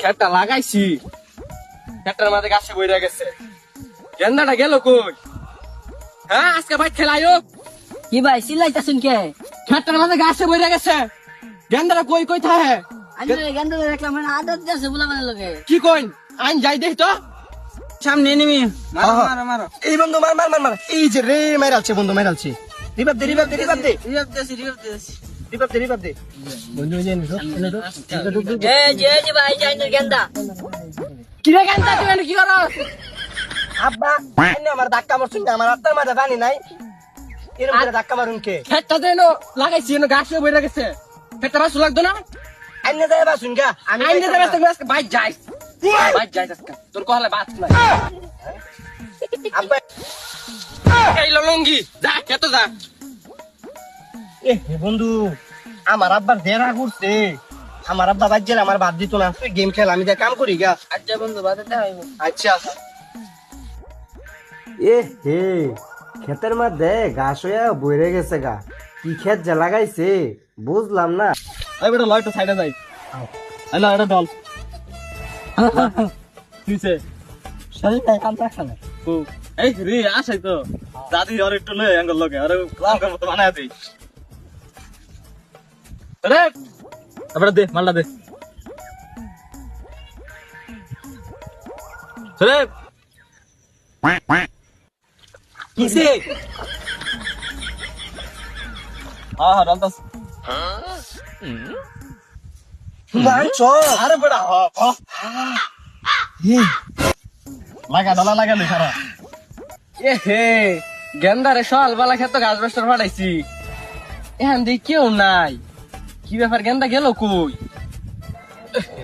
খেটটা লাগাইছি, খেটটার মাঝে গাছে বইরা গেছে। গেন্দাটা গেল কই? হ্যাঁ, আজকে ভাই খেলাইও। কি ভাই সিলাইতাছুন কে? খেটটার মাঝে গাছে বইরা গেছে। গেন্দাটা কই কই থাকে? আমি গেন্দ দেখলাম মানে আদত আছে বলা মানে লগে। কি কইন? আইন যাই দেখি তো। সামনে নিমি মারো মারো মারো। এই বন্ধু মার মার মার মার, এই যে রে মাইরালছে বন্ধু, মাইরালছে। রিভাইভ দে রিভাইভ দে রিভাইভ দে রিভাইভ দেছি রিভাইভ দেছি। রিভাইভ দে রিভাইভ দে। বন্ধু যে নিছো যে ভাই যাই না গেন্দা। কি রে গেন্দা, তুই এনে কি করস? আব্বা এনে আমার ধাক্কা মারছুন না, আমার আত্মার মাঝে পানি নাই, এরকম করে ধাক্কা মারুন কে? খেটটা দেন লাগাইছি, এনে গাছে বইরা গেছে। খেটটা বাসু লাগতো না? আইনে যায় বাসুন গা, আমি আইন দিতে ব্যস্ত আজকে বাইক যাইস। বাইক যাইস আজকে। তোর কহলে বাস নাই। আব্বা এই লঙ্গি, যা খেত যা। এ বন্ধু, আমার আব্বার দেরা করছে, আমার আব্বা বাজ্যের আমার বাদ দিত না, তুই গেম খেল, আমি যা কাম করি গা। আচ্ছা বন্ধু বাদে দেখাইবো। আচ্ছা এ হে, ক্ষেতের মধ্যে ঘাস হইয়া বইরে গেছে গা, কি ক্ষেত যে লাগাইছে বুঝলাম না। এই বেটা লয়টা সাইডে যাই। হ্যালো, এটা দল। তুইছে শরীরটা কাম রাখছ না। ও এই রে আসাই তো। দাদি আর একটু লয়ে অ্যাঙ্গল লগে আর লামকার মতো বানায় দেই। আরে এবারে দে মালটা দে। রে কিসে? হ্যাঁ ডালতাস। মানছো আরে বেটা লাগা ডলা লাগা লে সারা। এ হে গেন্দারে সকাল বেলা খেত গাছ বস্তার ফাটাইছি, এখন দেখি কেউ নাই। কি ব্যাপার, গেন্দা গেল কই?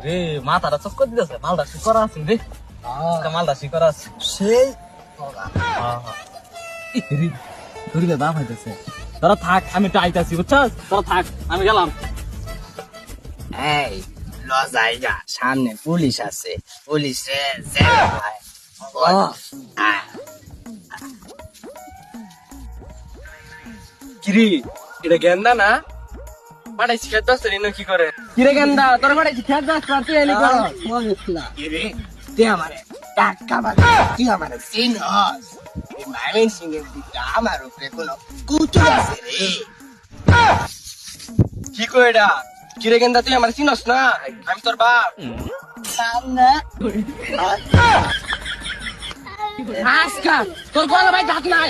রে মাথাটা চক্কর দিতেছে, মালটা ঠিক করা আছে রে। মালটা ঠিক করা আছে সেই ধরিলে দাম হইতেছে। তোরা থাক, আমি তো আইতাছি বুঝছস, তোরা থাক, আমি গেলাম। এই লজাইগা সামনে পুলিশ আছে, পুলিশে ভাই কিরে এটা গেন্দা না? পাঠাইছি খেত আসতে কি করে? কিরে গেন্দা, তোর পাঠাইছি খেত আসতে তুই এলি কর। রে তুই আমারে টাকা বাদে তুই আমারে চিনস এই মাইমিন সিং এর দিকে আমার উপরে কোনো কুচু আছে রে। কি কই এটা? কিরে গেন্দা, তুই আমার চিনস না? আমি তোর বাপ। সামনে আজকা তোর গলা ভাই দাঁত নাই।